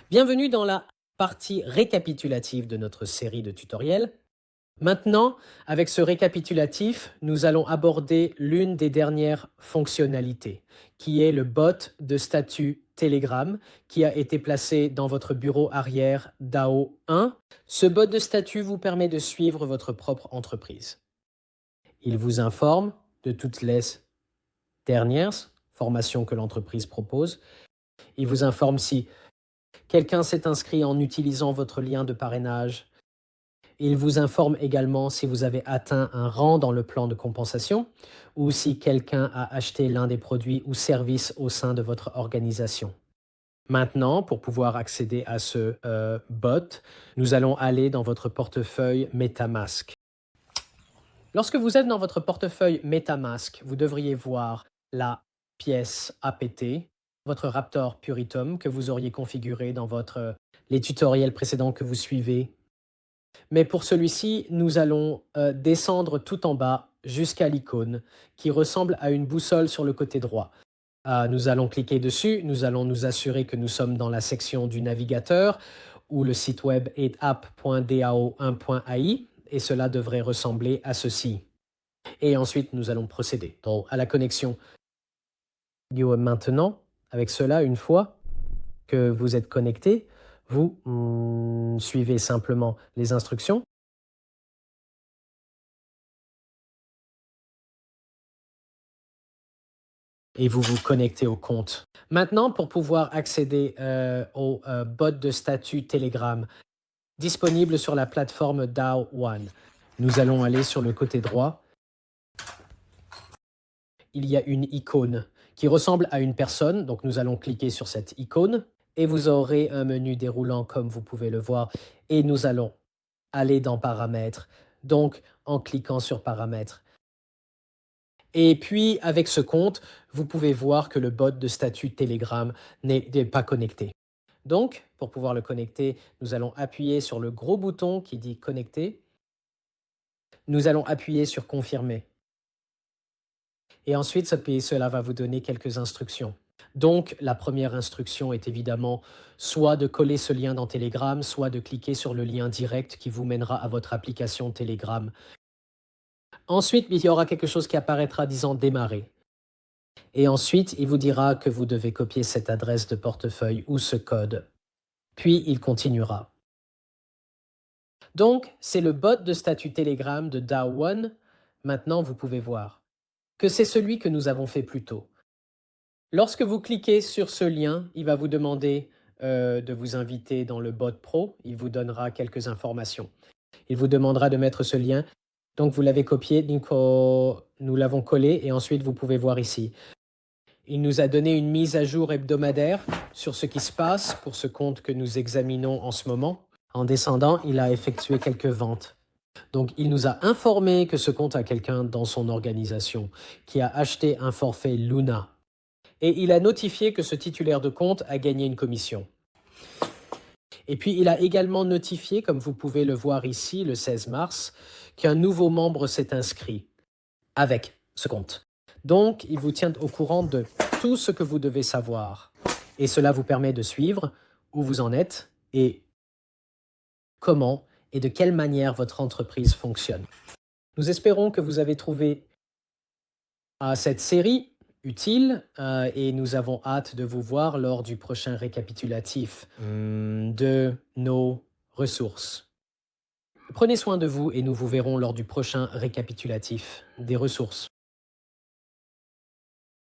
Bienvenue dans la partie récapitulative de notre série de tutoriels. Maintenant, avec ce récapitulatif, nous allons aborder l'une des dernières fonctionnalités, qui est le bot de statut Telegram, qui a été placé dans votre bureau arrière DAO 1. Ce bot de statut vous permet de suivre votre propre entreprise. Il vous informe de toutes les dernières formations que l'entreprise propose. Il vous informe si quelqu'un s'est inscrit en utilisant votre lien de parrainage. Il vous informe également si vous avez atteint un rang dans le plan de compensation ou si quelqu'un a acheté l'un des produits ou services au sein de votre organisation. Maintenant, pour pouvoir accéder à ce bot, nous allons aller dans votre portefeuille MetaMask. Lorsque vous êtes dans votre portefeuille MetaMask, vous devriez voir la pièce APT, votre Raptor Puritum que vous auriez configuré dans les tutoriels précédents que vous suivez. Mais pour celui-ci, nous allons descendre tout en bas jusqu'à l'icône qui ressemble à une boussole sur le côté droit. Nous allons cliquer dessus, nous allons nous assurer que nous sommes dans la section du navigateur où le site web est app.dao1.ai et cela devrait ressembler à ceci. Et ensuite, nous allons procéder à la connexion. Maintenant, avec cela, une fois que vous êtes connecté, vous suivez simplement les instructions. Et vous vous connectez au compte. Maintenant, pour pouvoir accéder au bot de statut Telegram disponible sur la plateforme DAO One, nous allons aller sur le côté droit. Il y a une icône qui ressemble à une personne, donc nous allons cliquer sur cette icône et vous aurez un menu déroulant comme vous pouvez le voir et nous allons aller dans Paramètres, donc en cliquant sur Paramètres. Et puis, avec ce compte, vous pouvez voir que le bot de statut Telegram n'est pas connecté. Donc, pour pouvoir le connecter, nous allons appuyer sur le gros bouton qui dit « Connecter ». Nous allons appuyer sur « Confirmer ». Et ensuite, cela va vous donner quelques instructions. Donc, la première instruction est évidemment soit de coller ce lien dans Telegram, soit de cliquer sur le lien direct qui vous mènera à votre application Telegram. Ensuite, il y aura quelque chose qui apparaîtra disant « Démarrer ». Et ensuite, il vous dira que vous devez copier cette adresse de portefeuille ou ce code. Puis, il continuera. Donc, c'est le bot de statut Telegram de DAO One. Maintenant, vous pouvez voir que c'est celui que nous avons fait plus tôt. Lorsque vous cliquez sur ce lien, il va vous demander de vous inviter dans le bot pro. Il vous donnera quelques informations. Il vous demandera de mettre ce lien. Donc, vous l'avez copié, nous l'avons collé et ensuite, vous pouvez voir ici. Il nous a donné une mise à jour hebdomadaire sur ce qui se passe pour ce compte que nous examinons en ce moment. En descendant, il a effectué quelques ventes. Donc, il nous a informé que ce compte a quelqu'un dans son organisation qui a acheté un forfait Luna. Et il a notifié que ce titulaire de compte a gagné une commission. Et puis, il a également notifié, comme vous pouvez le voir ici, le 16 mars, qu'un nouveau membre s'est inscrit avec ce compte. Donc, il vous tient au courant de tout ce que vous devez savoir. Et cela vous permet de suivre où vous en êtes et comment et de quelle manière votre entreprise fonctionne. Nous espérons que vous avez trouvé cette série utile et nous avons hâte de vous voir lors du prochain récapitulatif de nos ressources. Prenez soin de vous et nous vous verrons lors du prochain récapitulatif des ressources.